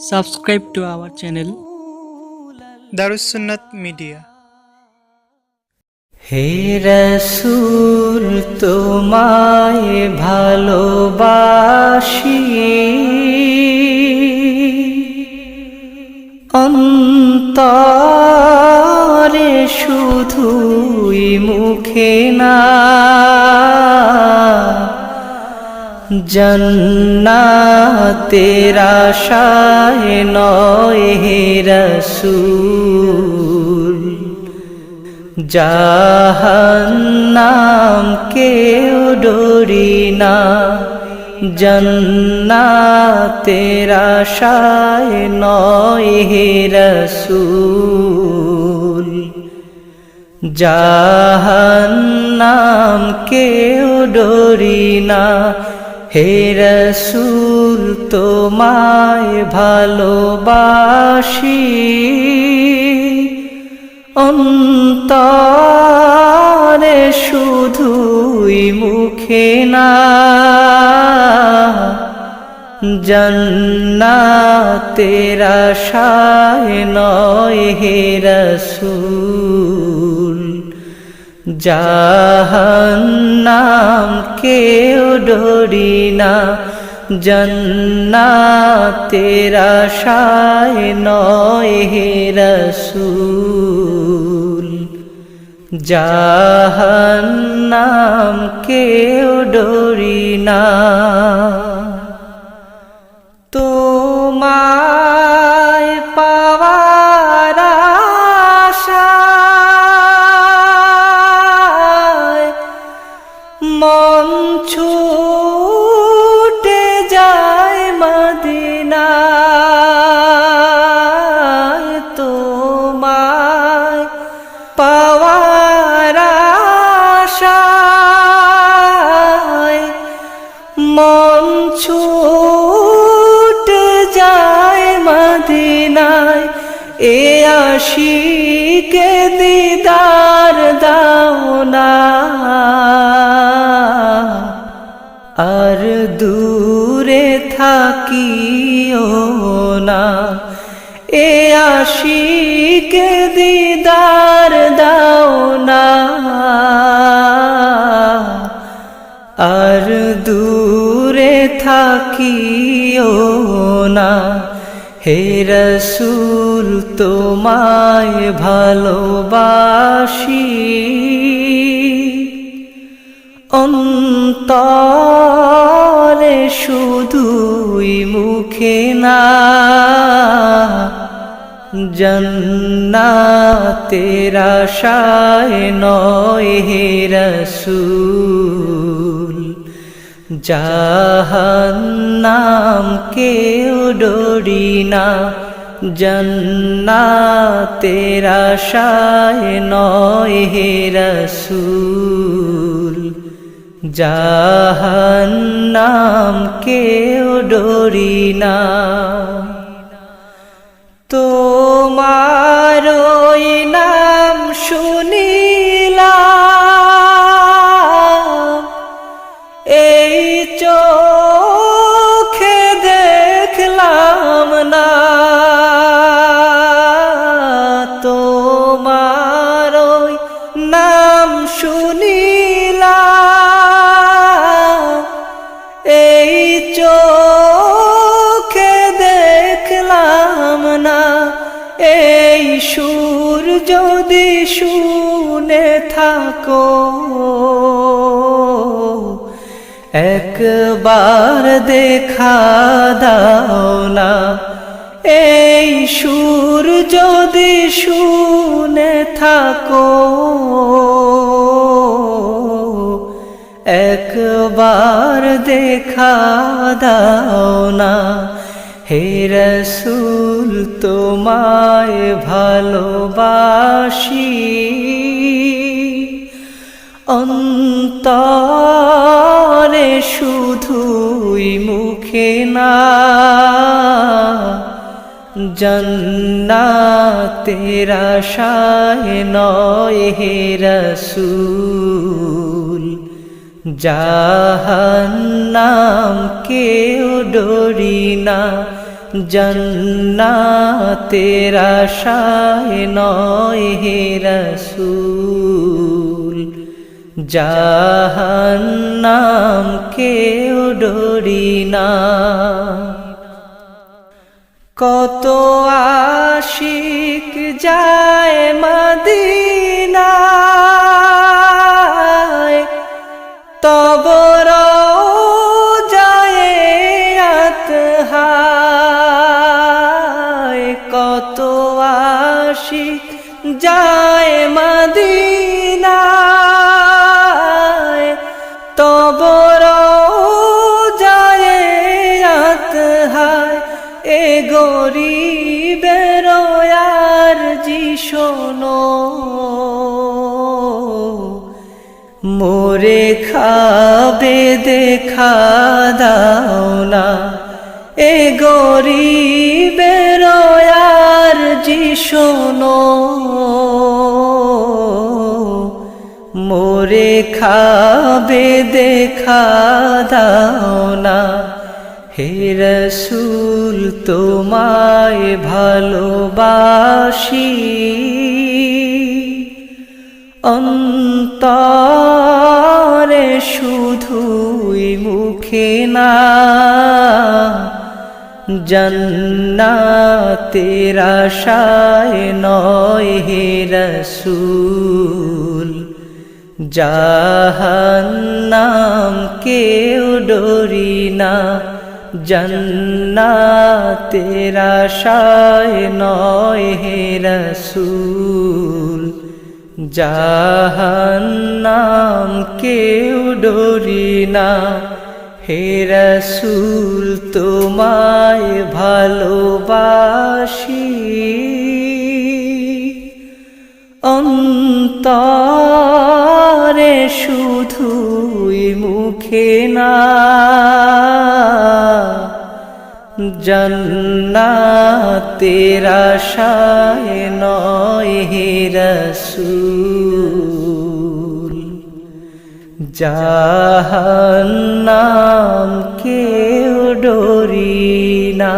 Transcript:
Subscribe to our channel Darus Sunnat Media. হে রাসূল তোমায় ভালোবাসি অন্তরে শুধুই মুখে না জান্নাতের আশায় নয় হে রাসূল জাহান্নাম কেউ ডরি না জান্নাতের আশায় নয় হে রাসূল জাহান্নাম কেউ ডরি না হে রাসূল তোমায় ভালোবাসি অন্তরে শুধুই মুখে না জান্নাতের আশায় নয় হে রাসূল জাহান্নাম কেউ ডরি না জান্নাতের আশায় নয় হে রাসূল জাহান্নাম কেউ ডরি না তোমায় পাওয়ার আশায় মন ছুটে যায় মদিনায় তোমায় পাওয়ার আশায় মন ছুটে যায় মদিনায় এ আশিকে দিদার দাও না আর দূরে থাকিও না এ আশিকে দিদার দাও না আর দূরে থাকিও না হে রাসূল তোমায় ভালোবাসি অন্তরে শুধুই মুখে না জান্নাতের আশায় নয় হে রাসূল জাহান্নাম কেউ ডরি না জান্নাতের আশায় নয় হে রাসূল জাহান্নাম কেউ ডরি না তোমার ওই নাম শুনিলাম এই চোখে দেখলাম না তোমার ওই নাম শুনিলাম এই চোখে দেখলাম না এই সুর যদি শুনে থাকো একবার দেখা দাও না এই সুর যদি শুনে থাকো একবার দেখা দাও না হে রাসূল তোমায় ভালোবাসি অন্তরে শুধুই মুখে না জান্নাতের আশায় নয় হে রাসূল জাহান্নাম কেউ ডরি না জান্নাতের আশায় নয় হে রাসূল, জাহান্নাম কেউ ডরি না। কত আশিক যায় মদিনায়, তব রওজায়ে আতহায়। কত আশিক যায় মদিনায়, তব রওজায়ে আতহায়। এ গরিবের আরজি শোনো, মোরে খাবে দেখা দাও না। এ গরিবের আরজি শোনো, মোরে খাবে দেখা দাও না। হে রাসূল তোমায় ভালোবাসি, অন্তরে শুধুই মুখে না। জান্নাতের আশায় নয় হে রাসূল, জাহান্নাম কেউ ডরি না। জান্নাতের আশায় নয় হে রাসূল, জাহান্নাম কেউ ডরি না। হে রাসূল তোমায় ভালোবাসি, অন্তরে শুধুই মুখে না। জান্নাতের আশায় নয় হে রাসূল, জাহান্নাম কেউ ডরি না।